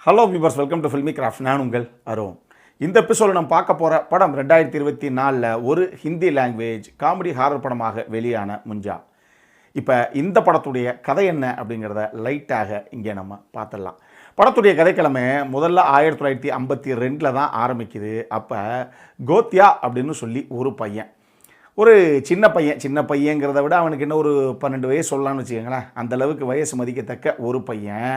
Hello viewers, welcome to filmi craft. நான் உங்கள் அருண். இந்த எபிசோட நம்ம பார்க்க போகிற படம் 2024 ஒரு ஹிந்தி லாங்குவேஜ் காமெடி ஹாரர் படமாக வெளியான முஞ்சா. இப்போ இந்த படத்துடைய கதை என்ன அப்படிங்கிறத லைட்டாக இங்கே நம்ம பார்த்துடலாம். படத்துடைய கதைக்கிழமை முதல்ல 1952 தான் ஆரம்பிக்குது. அப்போ கோத்யா அப்படின்னு சொல்லி ஒரு பையன், ஒரு சின்ன பையங்கிறத விட அவனுக்கு என்ன ஒரு 12 வயசு சொல்லலாம்னு வச்சுக்கோங்களேன். அந்தளவுக்கு வயசு மதிக்கத்தக்க ஒரு பையன்.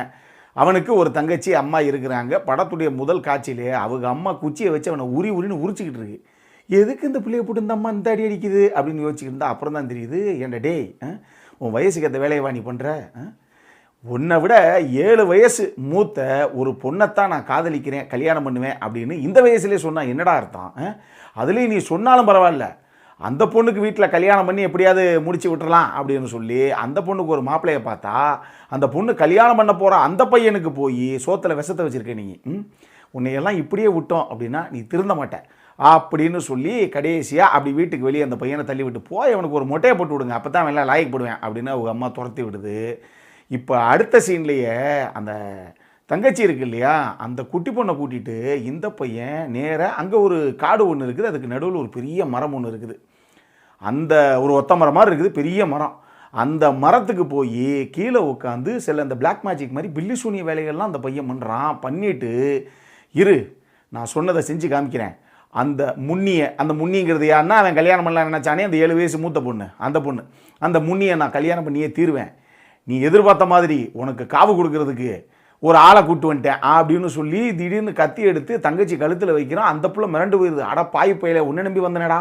அவனுக்கு ஒரு தங்கச்சி அம்மா இருக்கிறாங்க. படத்துடைய முதல் காட்சியிலே அவங்க அம்மா குச்சியை வச்சு அவனை உரின்னு உரிச்சிக்கிட்டு இருக்கு. எதுக்கு இந்த பிள்ளையை போட்டு இந்த அம்மா இந்த அடி அடிக்குது அப்படின்னு யோசிச்சுக்கிட்டு இருந்தா அப்புறம் தான் தெரியுது, ஏன்டா டேய், உன் வயசுக்கு அந்த வேலையை நீ பண்ணுற, உன்னை விட 7 வயசு மூத்த ஒரு பொண்ணைத்தான் நான் காதலிக்கிறேன், கல்யாணம் பண்ணுவேன் அப்படின்னு இந்த வயசுலேயே சொன்னால் என்னடா அர்த்தம்? அதுலேயும் நீ சொன்னாலும் பரவாயில்ல, அந்த பொண்ணுக்கு வீட்டில் கல்யாணம் பண்ணி எப்படியாவது முடிச்சு விட்டுறலாம் அப்படின்னு சொல்லி அந்த பொண்ணுக்கு ஒரு மாப்பிள்ளையை பார்த்தா அந்த பொண்ணு கல்யாணம் பண்ண போகிற அந்த பையனுக்கு போய் சோத்தில் விஷத்தை வச்சுருக்க நீ, உன்னையெல்லாம் இப்படியே விட்டோம் அப்படின்னா நீ திருந்த மாட்டேன் அப்படின்னு சொல்லி கடைசியாக அப்படி வீட்டுக்கு வெளியே அந்த பையனை தள்ளி விட்டு போய் அவனுக்கு ஒரு மொட்டையை போட்டு விடுங்க, அப்போ தான் எல்லாம் லாயக்கப்படுவேன் அப்படின்னு அவங்க அம்மா துரத்தி விடுது. இப்போ அடுத்த சீன்லேயே அந்த தங்கச்சி இருக்கு இல்லையா, அந்த குட்டி பொண்ணை கூட்டிகிட்டு இந்த பையன் நேராக அங்கே ஒரு காடு ஒன்று இருக்குது, அதுக்கு நடுவில் ஒரு பெரிய மரம் ஒன்று இருக்குது. அந்த ஒரு ஒத்த மரம் மாதிரி இருக்குது, பெரிய மரம். அந்த மரத்துக்கு போய் கீழே உட்காந்து சில இந்த பிளாக் மேஜிக் மாதிரி பில்லி சூனிய வேலைகள்லாம் அந்த பையன் பண்ணுறான். பண்ணிட்டு இரு நான் சொன்னதை செஞ்சு காமிக்கிறேன். அந்த முன்னிங்கிறது யாருன்னா அவன் கல்யாணம் பண்ணலாம் நினச்சானே அந்த 7 வயசு மூத்த பொண்ணு, அந்த முன்னியை நான் கல்யாணம் பண்ணியே தீருவேன், நீ எதிர்பார்த்த மாதிரி உனக்கு காவு கொடுக்கறதுக்கு ஒரு ஆளை கூட்டு வந்துட்டேன் அப்படின்னு சொல்லி திடீர்னு கத்தி எடுத்து தங்கச்சி கழுத்தில் வைக்கிறான். அந்த புள்ள மிரண்டு போயிடுது. அட பாய் பையில உன்னை நம்பி வந்தனடா,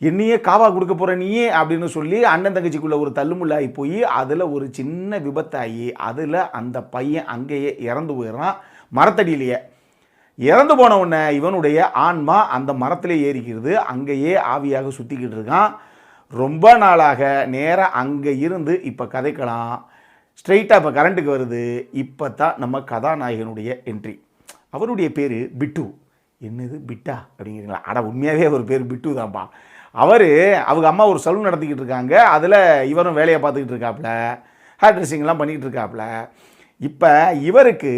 என்னையே காவா கொடுக்க போகிற நீயே அப்படின்னு சொல்லி அண்ணன் தங்கச்சிக்குள்ளே ஒரு தள்ளுமுள்ளாகி போய் அதில் ஒரு சின்ன விபத்தாகி அதில் அந்த பையன் அங்கேயே இறந்து போயிடுறான். மரத்தடியிலேயே இறந்து போன உடனே இவனுடைய ஆன்மா அந்த மரத்திலே ஏறிக்கிறது, அங்கேயே ஆவியாக சுற்றிக்கிட்டு இருக்கான். ரொம்ப நாளாக நேராக அங்கே இருந்து இப்போ கதைக்கலாம் ஸ்ட்ரெயிட்டாக இப்போ கரண்ட்டுக்கு வருது. இப்போ தான் நம்ம கதாநாயகனுடைய என்ட்ரி. அவருடைய பேர் பிட்டு. என்னது பிட்டா அப்படிங்கிறீங்களா? அட உண்மையாகவே ஒரு பேர் பிட்டு தான்ப்பா. அவங்க அம்மா ஒரு சலூன் நடத்திக்கிட்டு இருக்காங்க, அதில் இவரும் வேலையை பார்த்துக்கிட்டு இருக்காப்புல, ஹேர் ட்ரெஸ்ஸிங்லாம் பண்ணிக்கிட்டு இருக்காப்புல. இப்போ இவருக்கு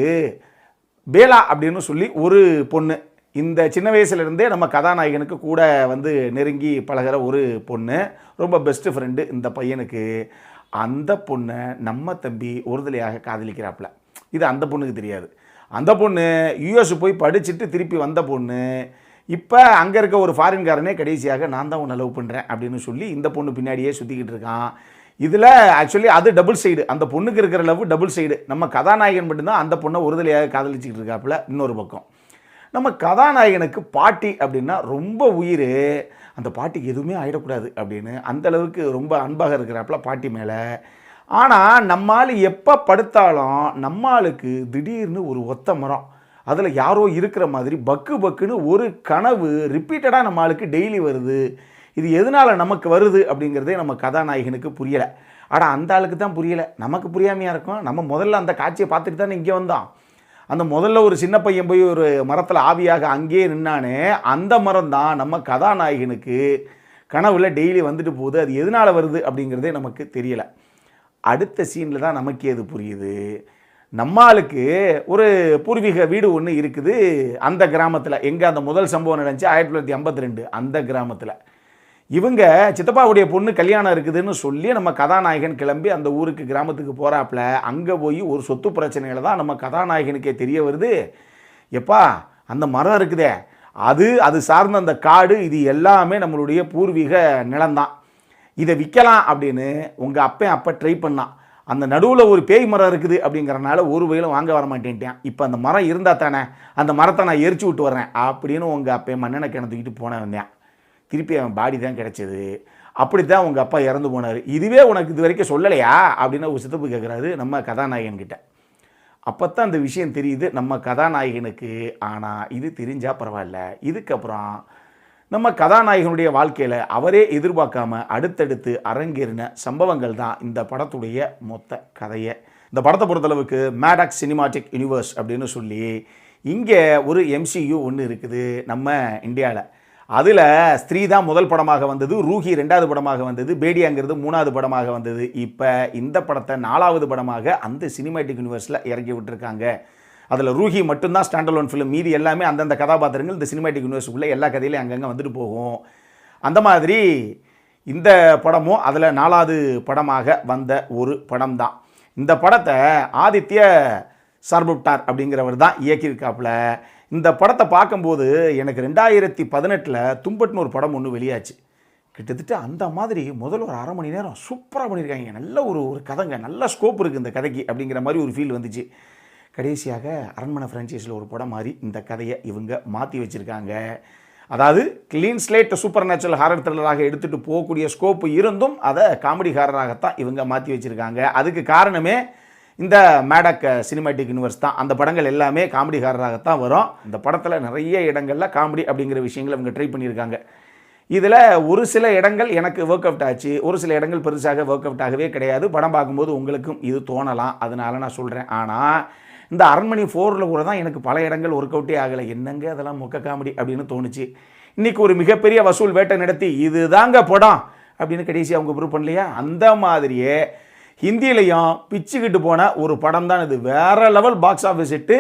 பேலா அப்படின்னு சொல்லி ஒரு பொண்ணு, இந்த சின்ன வயசுலேருந்தே நம்ம கதாநாயகனுக்கு கூட வந்து நெருங்கி பழகிற ஒரு பொண்ணு, ரொம்ப பெஸ்ட்டு ஃப்ரெண்டு இந்த பையனுக்கு. அந்த பொண்ணை நம்ம தம்பி ஒருதலையாக காதலிக்கிறாப்புல. இது அந்த பொண்ணுக்கு தெரியாது. அந்த பொண்ணு யூஎஸ் போய் படிச்சுட்டு திருப்பி வந்த பொண்ணு. இப்போ அங்கே இருக்க ஒரு ஃபாரின்காரனே கடைசியாக நான் தான் உன்னை லவ் பண்ணுறேன் அப்படின்னு சொல்லி இந்த பொண்ணு பின்னாடியே சுற்றிக்கிட்டு இருக்கான். இதில் ஆக்சுவலி அது டபுள் சைடு, அந்த பொண்ணுக்கு இருக்கிற லவ் டபுள் சைடு. நம்ம கதாநாயகன் மட்டும்தான் அந்த பொண்ணை ஒருதலையாக காதலிச்சிக்கிட்டு இருக்காப்புல. இன்னொரு பக்கம் நம்ம கதாநாயகனுக்கு பாட்டி அப்படின்னா ரொம்ப உயிர், அந்த பாட்டிக்கு எதுவுமே ஆகிடக்கூடாது அப்படின்னு அந்தளவுக்கு ரொம்ப அன்பாக இருக்கிறாப்புல பாட்டி மேலே. ஆனால் நம்மால் எப்போ படுத்தாலும் நம்மளுக்கு திடீர்னு ஒரு ஒத்த மரம், அதில் யாரோ இருக்கிற மாதிரி பக்குன்னு ஒரு கனவு ரிப்பீட்டடாக நம்மளுக்கு டெய்லி வருது. இது எதனால் நமக்கு வருது அப்படிங்கிறதே நம்ம கதாநாயகனுக்கு புரியலை. ஆனால் அந்த ஆளுக்கு தான் புரியலை, நமக்கு புரியாமையாக இருக்கும். நம்ம முதல்ல அந்த காட்சியை பார்த்துட்டு தானே இங்கே வந்தோம். அந்த முதல்ல ஒரு சின்ன பையன் போய் ஒரு மரத்தில் ஆவியாக அங்கேயே நின்னானே, அந்த மரம் தான் நம்ம கதாநாயகனுக்கு கனவுல டெய்லி வந்துட்டு போகுது. அது எதனால் வருது அப்படிங்கிறதே நமக்கு தெரியலை. அடுத்த சீனில் தான் நமக்கே அது புரியுது. நம்மளுக்கு ஒரு பூர்வீக வீடு ஒன்று இருக்குது அந்த கிராமத்தில். எங்கே அந்த முதல் சம்பவம் நடந்துச்சு 1952 அந்த கிராமத்தில். இவங்க சித்தப்பாவுடைய பொண்ணு கல்யாணம் இருக்குதுன்னு சொல்லி நம்ம கதாநாயகன் கிளம்பி அந்த ஊருக்கு கிராமத்துக்கு போகிறாப்புல. அங்கே போய் ஒரு சொத்து பிரச்சனையில் தான் நம்ம கதாநாயகனுக்கே தெரிய வருது, எப்பா அந்த மரம் இருக்குதே அது சார்ந்த அந்த காடு, இது எல்லாமே நம்மளுடைய பூர்வீக நிலம்தான், இதை விற்கலாம் அப்படின்னு உங்கள் அப்போ ட்ரை பண்ணான். அந்த நடுவில் ஒரு பேய் மரம் இருக்குது அப்படிங்கிறனால ஒரு வயலும் வாங்க வர மாட்டேன்ட்டேன். இப்போ அந்த மரம் இருந்தால் தானே அந்த மரத்தை நான் எரிச்சு விட்டு வர்றேன் அப்படின்னு உங்கள் அப்பா மண்ணெண்ணை கிணத்துக்கிட்டு போன வந்தேன். திருப்பி அவன் பாடி தான் கிடச்சிது. அப்படி தான் உங்கள் அப்பா இறந்து போனார். இதுவே உனக்கு இது வரைக்கும் சொல்லலையா அப்படின்னு ஒரு சித்தப்பு கேட்குறாரு நம்ம கதாநாயகன்கிட்ட. அப்போ தான் அந்த விஷயம் தெரியுது நம்ம கதாநாயகனுக்கு. ஆனால் இது தெரிஞ்சால் பரவாயில்ல, இதுக்கப்புறம் நம்ம கதாநாயகனுடைய வாழ்க்கையில் அவரே எதிர்பார்க்காம அடுத்தடுத்து அரங்கேறின சம்பவங்கள் தான் இந்த படத்துடைய மொத்த கதையை. இந்த படத்தை பொறுத்தளவுக்கு மேடாக்ஸ் சினிமாட்டிக் யூனிவர்ஸ் அப்படின்னு சொல்லி இங்கே ஒரு MCU ஒன்று இருக்குது நம்ம இந்தியாவில். அதில் ஸ்திரீ தான் முதல் படமாக வந்தது, ரூஹி 2வது படமாக வந்தது, பேடியாங்கிறது 3வது படமாக வந்தது. இப்போ இந்த படத்தை 4வது படமாக அந்த சினிமாட்டிக் யூனிவர்ஸில் இறக்கி விட்டுருக்காங்க அதில் ரூஹி மட்டும்தான் ஸ்டாண்டலோன் ஃபிலிம், மீதி எல்லாமே அந்தந்த கதாபாத்திரங்கள் இந்த சினிமாட்டிக் யூனிவர்ஸுக்குள்ளே எல்லா கதையிலையும் அங்கங்கே வந்துட்டு போகும். அந்த மாதிரி இந்த படமும் அதில் 4வது படமாக வந்த ஒரு படம் தான். இந்த படத்தை ஆதித்ய சர்புட்டார் அப்படிங்கிறவர் தான் இயக்கியிருக்காப்புல. இந்த படத்தை பார்க்கும்போது எனக்கு 2018 தும்பட்னு ஒரு படம் ஒன்று வெளியாச்சு. கிட்டத்தட்ட அந்த மாதிரி முதல்ல ஒரு 1/2 மணி நேரம் சூப்பராக பண்ணியிருக்காங்க. நல்ல ஒரு கதைங்க, நல்ல ஸ்கோப் இருக்குது இந்த கதைக்கு அப்படிங்கிற மாதிரி ஒரு ஃபீல் வந்துச்சு. கடைசியாக அரண்மனை ஃப்ரான்ச்சைஸில் ஒரு படம் மாதிரி இந்த கதையை இவங்க மாற்றி வச்சுருக்காங்க. அதாவது clean slate supernatural horror த்ரில்லராக எடுத்துகிட்டு போகக்கூடிய ஸ்கோப்பு இருந்தும் அதை காமெடி ஹாரராகத்தான் இவங்க மாற்றி வச்சுருக்காங்க. அதுக்கு காரணமே இந்த மேடக் சினிமாட்டிக் யூனிவர்ஸ் தான். அந்த படங்கள் எல்லாமே காமெடி ஹாரராகத்தான் வரும். இந்த படத்தில் நிறைய இடங்களில் காமெடி அப்படிங்கிற விஷயங்களை இவங்க ட்ரை பண்ணியிருக்காங்க. இதில் ஒரு சில இடங்கள் எனக்கு ஒர்க் அவுட் ஆச்சு, ஒரு சில இடங்கள் பெருசாக ஒர்க் அவுட் ஆகவே கிடையாது. படம் பார்க்கும்போது உங்களுக்கும் இது தோணலாம், அதனால நான் சொல்கிறேன். ஆனால் இந்த அரண்மனை 4 கூட தான் எனக்கு பல இடங்கள் ஒர்க் அவுட்டே ஆகலை. என்னங்க அதெல்லாம் மொக்க காமெடி அப்படின்னு தோணுச்சு. இன்றைக்கி ஒரு மிகப்பெரிய வசூல் வேட்டை நடத்தி இது தாங்க படம் அப்படின்னு கடைசி அவங்க ப்ரூவ் பண்ணலையா? அந்த மாதிரியே ஹிந்திலையும் பிச்சுக்கிட்டு போன ஒரு படம் தான் இது. வேறு லெவல் பாக்ஸ் ஆஃபீஸ் ஹிட்டு,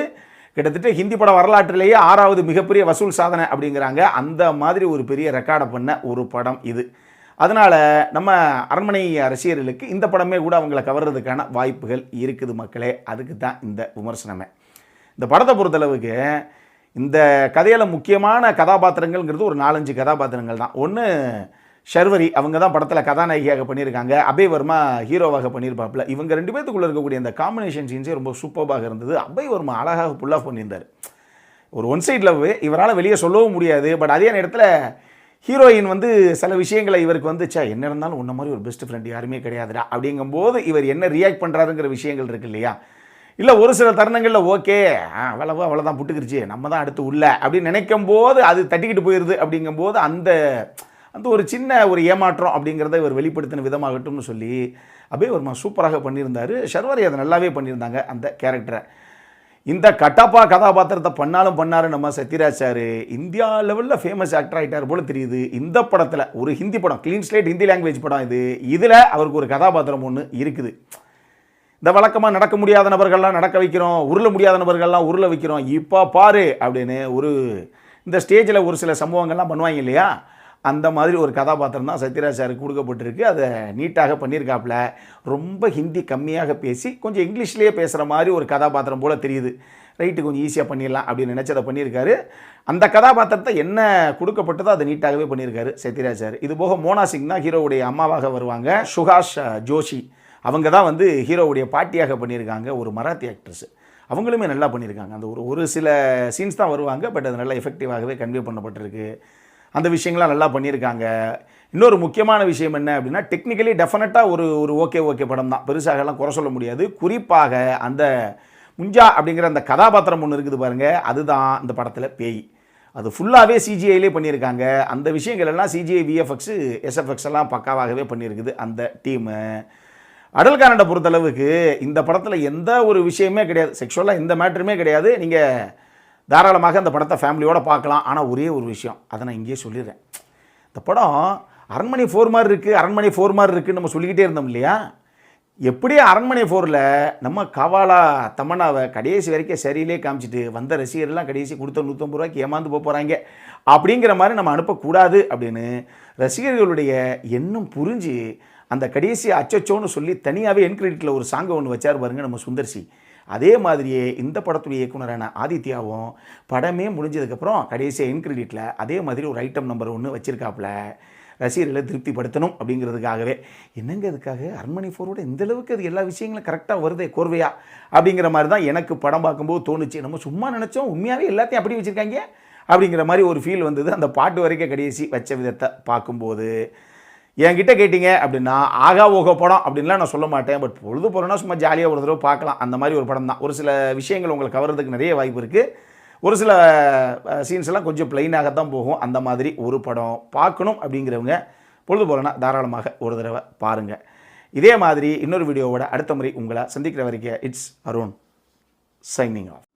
கிட்டத்தட்ட ஹிந்தி பட வரலாற்றிலேயே 6வது மிகப்பெரிய வசூல் சாதனை அப்படிங்கிறாங்க. அந்த மாதிரி ஒரு பெரிய ரெக்கார்டை பண்ண ஒரு படம் இது. அதனால் நம்ம அரண்மனை ரசிகர்களுக்கு இந்த படமே கூட அவங்கள கவர்றதுக்கான வாய்ப்புகள் இருக்குது மக்களே. அதுக்கு தான் இந்த விமர்சனமே. இந்த படத்தை பொறுத்தளவுக்கு இந்த கதையில் முக்கியமான கதாபாத்திரங்கள்ங்கிறது ஒரு 4-5 கதாபாத்திரங்கள் தான். ஒன்று ஷர்வரி, அவங்க தான் படத்தில் கதாநாயகியாக பண்ணியிருக்காங்க. அபய் வர்மா ஹீரோவாக பண்ணியிருப்பாப்புல. இவங்க 2 பேத்துக்குள்ளே இருக்கக்கூடிய அந்த காம்பினேஷன் சீன்ஸே ரொம்ப சூப்பராக இருந்தது. அபய் வர்மா அழகாக புல் ஆஃப் பண்ணியிருந்தார். ஒரு ஒன் சைட் லவ் இவரால் வெளியே சொல்லவும் முடியாது. பட் அதே நேரத்தில் ஹீரோயின் சில விஷயங்களை இவருக்கு என்ன இருந்தாலும் உன்ன மாதிரி ஒரு பெஸ்ட் ஃப்ரெண்ட் யாருமே கிடையாதுடா அப்படிங்கும்போது இவர் என்ன ரியாக்ட் பண்ணுறாருங்கிற விஷயங்கள் இருக்கு இல்லையா? இல்லை ஒரு சில தருணங்களில் ஓகே அவ்வளோதான் புட்டுக்கிருச்சு, நம்ம தான் அடுத்து உள்ள அப்படின்னு நினைக்கும் போது அது தட்டிக்கிட்டு போயிடுது. அப்படிங்கும்போது அந்த ஒரு சின்ன ஒரு ஏமாற்றம் அப்படிங்கிறத இவர் வெளிப்படுத்தின விதமாகட்டும்னு சொல்லி அபய் வர்மா சூப்பராக பண்ணியிருந்தார். ஷர்வரி அதை நல்லாவே பண்ணியிருந்தாங்க அந்த கேரக்டரை. இந்த கட்டப்பா கதாபாத்திரத்தை பண்ணாரு நம்ம சத்யராஜ் சார். இந்தியா லெவலில் ஃபேமஸ் ஆக்டர் ஆகிட்டார் போல தெரியுது. இந்த படத்தில் ஒரு ஹிந்தி படம், க்ளீன் ஸ்லேட் ஹிந்தி லாங்குவேஜ் படம் இது. இதில் அவருக்கு ஒரு கதாபாத்திரம் ஒன்று இருக்குது. இந்த வழக்கமாக நடக்க முடியாத நபர்கள்லாம் நடக்க வைக்கிறோம், உருள முடியாத நபர்கள்லாம் உருள வைக்கிறோம், இப்போ பாரு அப்படின்னு இந்த ஸ்டேஜில் ஒரு சில சம்பவங்கள்லாம் பண்ணுவாங்க இல்லையா? அந்த மாதிரி ஒரு கதாபாத்திரம் தான் சத்யராஜ் சாருக்கு கொடுக்கப்பட்டிருக்கு. அதை நீட்டாக பண்ணியிருக்காப்புல. ரொம்ப ஹிந்தி கம்மியாக பேசி கொஞ்சம் இங்கிலீஷ்லேயே பேசுகிற மாதிரி ஒரு கதாபாத்திரம் போல் தெரியுது. ரைட்டு, கொஞ்சம் ஈஸியாக பண்ணிடலாம் அப்படின்னு நினச்சதை பண்ணியிருக்காரு. அந்த கதாபாத்திரத்தை என்ன கொடுக்கப்பட்டதோ அதை நீட்டாகவே பண்ணியிருக்காரு சத்யராஜ் சார். இது போக மோனா சிங் தான் ஹீரோவுடைய அம்மாவாக வருவாங்க. சுஹாஷ் ஜோஷி அவங்க தான் ஹீரோவுடைய பாட்டியாக பண்ணியிருக்காங்க. ஒரு மராத்தி ஆக்ட்ரஸ். அவங்களுமே நல்லா பண்ணியிருக்காங்க. அந்த ஒரு சில சீன்ஸ் தான் வருவாங்க, பட் அது நல்லா எஃபெக்டிவாகவே கன்வே பண்ணப்பட்டிருக்கு. அந்த விஷயங்கள்லாம் நல்லா பண்ணியிருக்காங்க. இன்னொரு முக்கியமான விஷயம் என்ன அப்படின்னா, டெக்னிக்கலி டெஃபினட்டாக ஒரு ஓகே படம் தான், பெருசாகலாம் குறை சொல்ல முடியாது. குறிப்பாக அந்த முஞ்சா அப்படிங்கிற அந்த கதாபாத்திரம் ஒன்று இருக்குது பாருங்கள், அதுதான் இந்த படத்தில் பேய். அது ஃபுல்லாகவே சிஜிஐலே பண்ணியிருக்காங்க. அந்த விஷயங்கள் எல்லாம் சிஜிஐ, விஎஃப்எக்ஸு, எஸ்எஃப்எக்ஸ் எல்லாம் பக்காவாகவே பண்ணியிருக்குது அந்த டீமு. அடல்காரண்டை பொறுத்தளவுக்கு இந்த படத்தில் எந்த ஒரு விஷயமே கிடையாது, செக்ஷுவலாக எந்த மேட்டருமே கிடையாது. நீங்கள் தாராளமாக அந்த படத்தை ஃபேமிலியோடு பார்க்கலாம். ஆனால் ஒரே ஒரு விஷயம், அதை நான் இங்கேயே சொல்லிடுறேன். இந்த படம் அரண்மனை 4 மாதிரி இருக்குதுன்னு நம்ம சொல்லிக்கிட்டே இருந்தோம் இல்லையா? எப்படியே அரண்மனை 4ல் நம்ம கவாலா தமன்னாவை கடைசி வரைக்கும் சரியிலே காமிச்சிட்டு வந்த ரசிகர்லாம் கடைசி கொடுத்த 150 ரூபாய்க்கு ஏமாந்து போகிறாங்க அப்படிங்கிற மாதிரி நம்ம அனுப்பக்கூடாது அப்படின்னு ரசிகர்களுடைய எண்ணம் புரிஞ்சு அந்த கடைசி அச்சச்சோன்னு சொல்லி தனியாகவே என் கிரெடிட்டில் ஒரு சாங்கை ஒன்று வச்சார் பாருங்க நம்ம சுந்தர்சி. அதே மாதிரியே இந்த படத்துடைய இயக்குனரான ஆதித்யாவும் படமே முடிஞ்சதுக்கப்புறம் கடைசியாக என் கிரெடிட்டில் அதே மாதிரி ஒரு ஐட்டம் நம்பர் 1 வச்சுருக்காப்புல, ரசிகர்களை திருப்திப்படுத்தணும் அப்படிங்கிறதுக்காகவே. என்னங்க அதுக்காக அரண்மனை 4 இந்தளவுக்கு அது எல்லா விஷயங்களும் கரெக்டாக வருதே கோர்வையா அப்படிங்கிற மாதிரி தான் எனக்கு படம் பார்க்கும்போது தோணுச்சு. நம்ம சும்மா நினச்சோம், உண்மையாகவே எல்லாத்தையும் அப்படி வச்சுருக்காங்க அப்படிங்கிற மாதிரி ஒரு ஃபீல் வந்தது அந்த பாட்டு வரைக்கும் கடைசி வச்ச விதத்தை பார்க்கும்போது. என்கிட்ட கேட்டிங்க அப்படின்னா ஆகா ஓகோ படம் அப்படின்லாம் நான் சொல்ல மாட்டேன். பட் பொழுது போகிறோன்னா சும்மா ஜாலியாக ஒரு தடவை பார்க்கலாம், அந்த மாதிரி ஒரு படம் தான். ஒரு சில விஷயங்கள் உங்களுக்கு கவர்றதுக்கு நிறைய வாய்ப்பு இருக்குது. ஒரு சில சீன்ஸ் எல்லாம் கொஞ்சம் பிளைனாக தான் போகும். அந்த மாதிரி ஒரு படம் பார்க்கணும் அப்படிங்கிறவங்க பொழுது போகிறோன்னா தாராளமாக ஒரு தடவை பாருங்கள். இதே மாதிரி இன்னொரு வீடியோவோட அடுத்த முறை உங்களை சந்திக்கிற வரைக்கும் இட்ஸ் அருண் சைனிங் ஆஃப்.